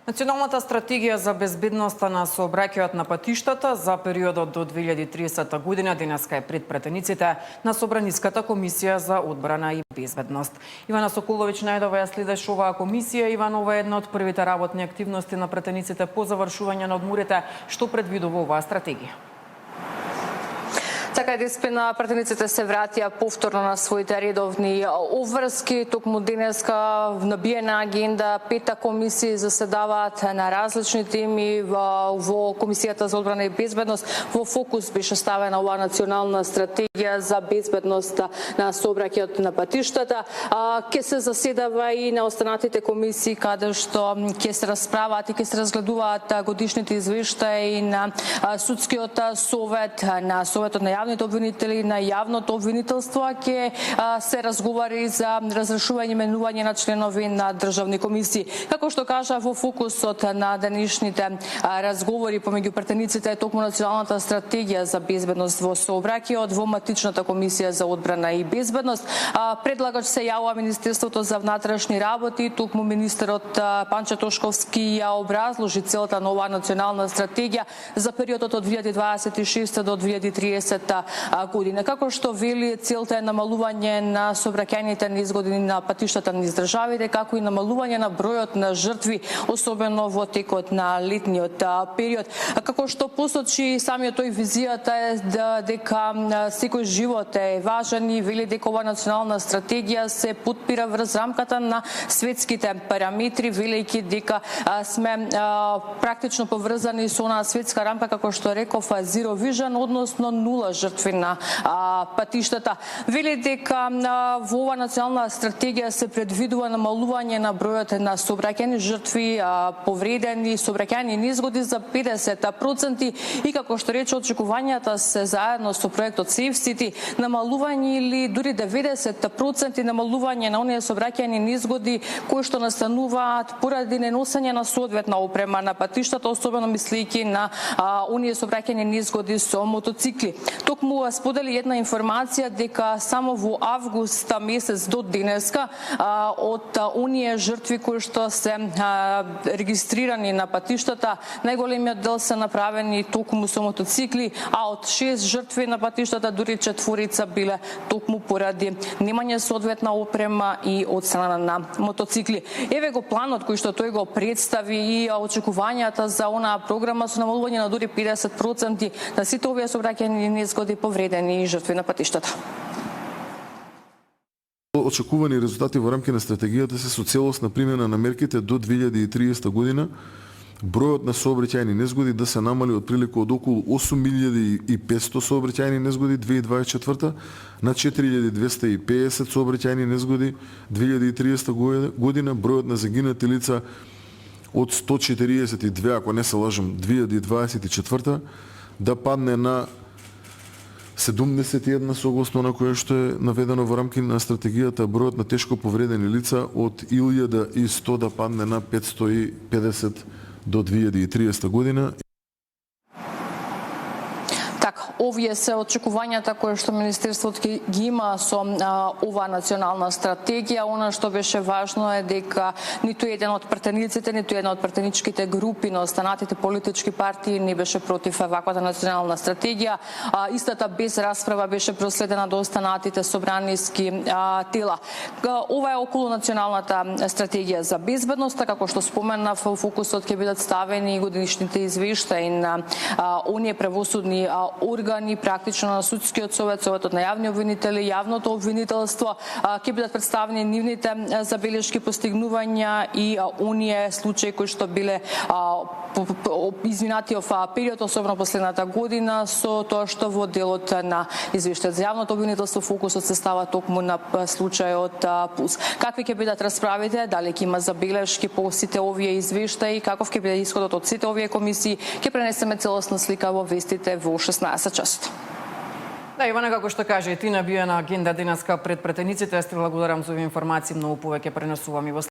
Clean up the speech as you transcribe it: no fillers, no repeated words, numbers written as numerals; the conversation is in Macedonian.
Националната стратегија за безбедноста на сообраќајот на патиштата за периодот до 2030 година денеска е пред пратениците на Собраниската комисија за одбрана и безбедност. Ивана Соколовиќ најдова ја следеше оваа комисија. Иван, ова е една од првите работни активности на пратениците по завршување на одморите. Што предвидува оваа стратегија? Така единствено пратениците се вратија повторно на своите редовни обврски. Токму денеска набиена агенда, 5 комисии заседаваат на различни теми во комисијата за одбрана и безбедност. Во фокус беше ставена оваа национална стратегија за безбедност на сообраќајот на патиштата. Ќе се заседава и на останатите комисии каде што ќе се расправаат и ќе се разгледуваат годишните извештаи на судскиот совет, на советот на јавните обвинители, на јавното обвинителство, ќе се разговари за разрешување и менување на членови на државни комисии. Како што кажа, во фокусот на денешните разговори помеѓу пратениците е токму националната стратегија за безбедност во сообраќајот во матичната комисија за одбрана и безбедност. Предлагач се јавува Министерството за внатрешни работи, токму министерот Панче Тошковски ја образложи целта на оваа национална стратегија за периодот од 2026 до 2030 година. Како што вели, целта е намалување на сообраќајните незгоди на патиштата низ државите, како и намалување на бројот на жртви, особено во текот на летниот период. Како што посочи самиот тој, визијата е дека секој живот е важен и вели дека ова национална стратегија се потпира врз рамката на светските параметри, велејќи дека сме практично поврзани со онаа светска рамка, како што реков, Zero Vision, односно нула жртви на патиштата. Вели дека во ова национална стратегија се предвидува намалување на бројот на сообраќајни жртви, повредени, сообраќајни незгоди за 50% и како што рече, очекувањата се заедно со проектот Safe City намалување или дури 90% намалување на оние сообраќајни незгоди кои што настануваат поради неносење на соодветна опрема на патиштата, особено мислејќи на оние сообраќајни незгоди со мотоцикли. Токму сподели една информација дека само во август месец до денеска од оние жртви кои што се регистрирани на патиштата, најголемиот дел се направени токму со мотоцикли, а од 6 жртви на патиштата дури 4 биле токму поради немање соодветна опрема и од страна на мотоцикли. Еве го планот кој што тој го представи и очекувањата за онаа програма со намалување на дури 50% на сите овие сообраќајни незгоди, повредени и жртви на патиштата. Очекувани резултати во рамки на стратегијата се со целосна примена на мерките до 2030 година, бројот на сообраќајни незгоди да се намали од прилика од околу 8500 сообраќајни незгоди 2024 на 4250 сообраќајни незгоди 2030 година, бројот на загинати лица од 142, ако не се лажам, 2024 да падне на 71 согласно на кое што е наведено во рамки на стратегијата, бројот на тешко повредени лица од 1100 да падне на 550 до 2030 година. Овие се очекувањата кои што Министерството ги има со оваа национална стратегија. Она што беше важно е дека ниту еден од пратениците, ниту една од пратеничките групи на останатите политички партии не беше против ваквата национална стратегија. Истата без расправа беше проследена до останатите собраниски тела. Ова е околу националната стратегија за безбедност, како што споменав, во фокусот ќе бидат ставени годишните извештаи на оние правосудни органи, практично на судскиот совет, советот на јавни обвинители, јавното обвинителство, ќе бидат представени нивните забелешки, постигнувања и оние случаи кои што биле изминатиот период, особено последната година, со тоа што во делот на извештајот за јавното обвинителство фокусот се става токму на случајот Пулс. Какви ќе бидат расправите, дали ќе има забелешки по сите овие извештаи, каков ќе биде исходот од сите овие комисии, ќе пренесеме целосна слика во вестите во 16 часот. Да, Ивана, како што каже и ти, набиена агенда денеска пред пратениците. Јас ти благодарам за овие информации, многу повеќе пренесувам и во